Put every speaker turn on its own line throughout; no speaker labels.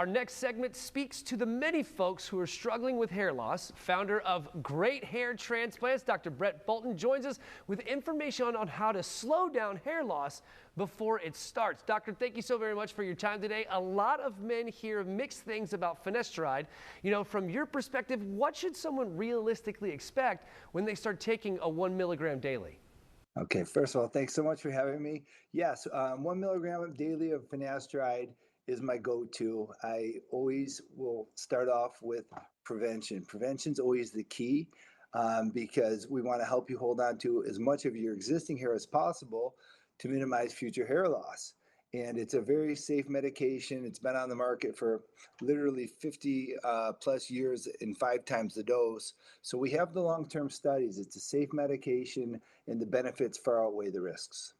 Our next segment speaks to the many folks who are struggling with hair loss. Founder of Great Hair Transplants, Dr. Brett Bolton, joins us with information on how to slow down hair loss before it starts. Doctor, thank you so very much for your time today. A lot of men hear mixed things about finasteride. From your perspective, what should someone realistically expect when they start taking a 1 milligram daily?
Okay, first of all, thanks so much for having me. Yes, 1 milligram daily of finasteride is my go-to. I always will start off with prevention. Prevention's always the key because we want to help you hold on to as much of your existing hair as possible to minimize future hair loss. And it's a very safe medication. It's been on the market for literally 50 plus years and 5 times the dose. So we have the long-term studies. It's a safe medication and the benefits far outweigh the risks.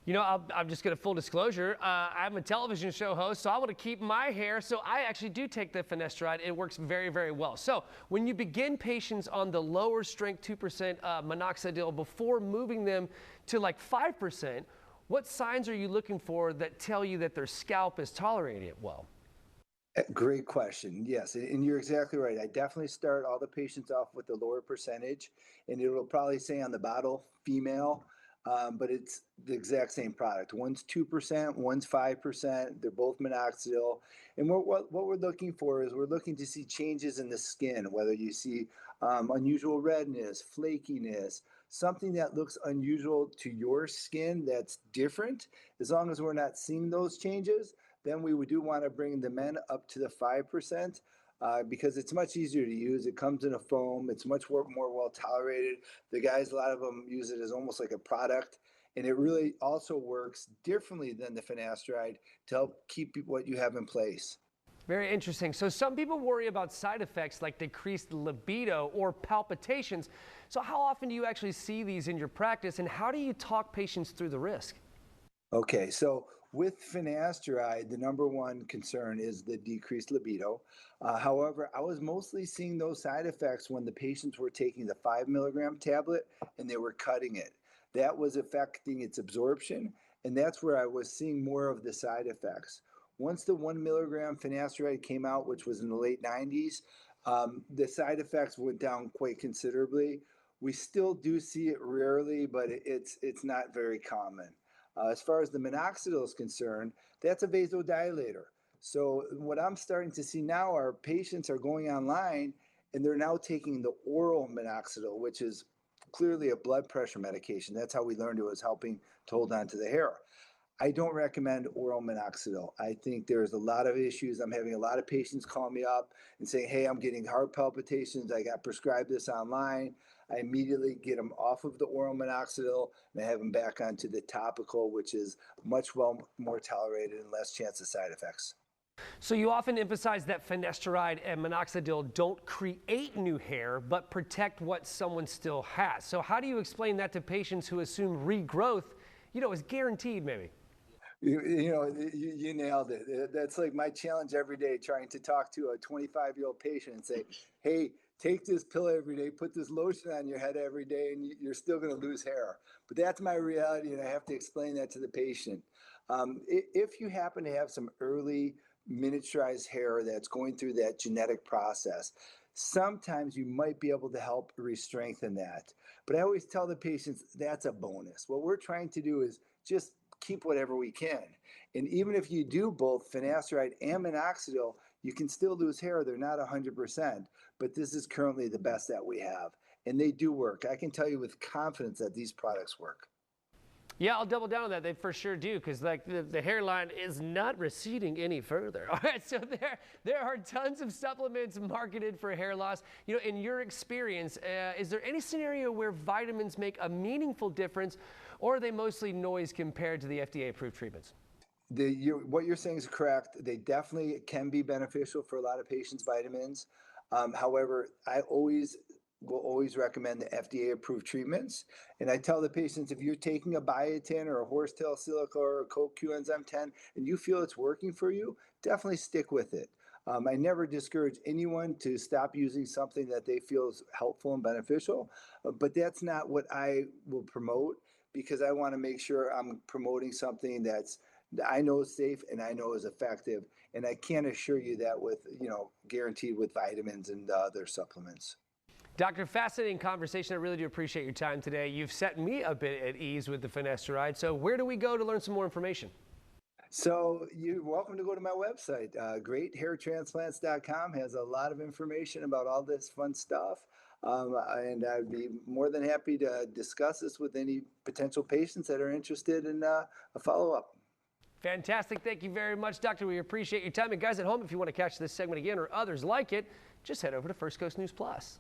I'm just going to full disclosure. I'm a television show host, so I want to keep my hair. So I actually do take the finasteride. It works very, very well. So when you begin patients on the lower strength 2% minoxidil before moving them to like 5%, what signs are you looking for that tell you that their scalp is tolerating it well?
Great question. Yes, and you're exactly right. I definitely start all the patients off with the lower percentage, and it'll probably say on the bottle female, but it's the exact same product. One's 2%, one's 5%. They're both minoxidil. And what we're looking for is we're looking to see changes in the skin, whether you see unusual redness, flakiness, something that looks unusual to your skin that's different. As long as we're not seeing those changes, then we do want to bring the men up to the 5% because it's much easier to use. It comes in a foam. It's much more well tolerated. The guys, a lot of them use it as almost like a product. And it really also works differently than the finasteride to help keep what you have in place.
Very interesting. So some people worry about side effects like decreased libido or palpitations. So how often do you actually see these in your practice, and how do you talk patients through the risk?
Okay, so with finasteride, the number one concern is the decreased libido. However, I was mostly seeing those side effects when the patients were taking the 5 milligram tablet and they were cutting it. That was affecting its absorption, and that's where I was seeing more of the side effects. Once the 1 milligram finasteride came out, which was in the late 90s, the side effects went down quite considerably. We still do see it rarely, but it's not very common. As far as the minoxidil is concerned, that's a vasodilator. So what I'm starting to see now are patients are going online and they're now taking the oral minoxidil, which is clearly a blood pressure medication. That's how we learned it was helping to hold on to the hair. I don't recommend oral minoxidil. I think there's a lot of issues. I'm having a lot of patients call me up and saying, hey, I'm getting heart palpitations. I got prescribed this online. I immediately get them off of the oral minoxidil and I have them back onto the topical, which is much more tolerated and less chance of side effects.
So you often emphasize that finasteride and minoxidil don't create new hair, but protect what someone still has. So how do you explain that to patients who assume regrowth, is guaranteed maybe?
You nailed it. That's like my challenge every day, trying to talk to a 25-year-old patient and say, hey, take this pill every day, put this lotion on your head every day, and you're still going to lose hair. But that's my reality, and I have to explain that to the patient. If you happen to have some early miniaturized hair that's going through that genetic process, sometimes you might be able to help re-strengthen that. But I always tell the patients that's a bonus. What we're trying to do is just keep whatever we can. And even if you do both finasteride and minoxidil, you can still lose hair. They're not 100%, but this is currently the best that we have. And they do work. I can tell you with confidence that these products work.
Yeah, I'll double down on that. They for sure do, because like the hairline is not receding any further. All right, so there are tons of supplements marketed for hair loss. In your experience, is there any scenario where vitamins make a meaningful difference, or are they mostly noise compared to the FDA-approved treatments?
What you're saying is correct. They definitely can be beneficial for a lot of patients, vitamins. However, I will always recommend the FDA-approved treatments. And I tell the patients, if you're taking a biotin or a horsetail silica or a CoQ enzyme 10 and you feel it's working for you, definitely stick with it. I never discourage anyone to stop using something that they feel is helpful and beneficial, but that's not what I will promote because I want to make sure I'm promoting something that's I know is safe and I know is effective. And I can't assure you that with, guaranteed with vitamins and other supplements.
Doctor, fascinating conversation. I really do appreciate your time today. You've set me a bit at ease with the finasteride. So where do we go to learn some more information?
So you're welcome to go to my website. Greathairtransplants.com has a lot of information about all this fun stuff. And I'd be more than happy to discuss this with any potential patients that are interested in a follow-up.
Fantastic. Thank you very much, Doctor. We appreciate your time. And guys at home, if you want to catch this segment again or others like it, just head over to First Coast News Plus.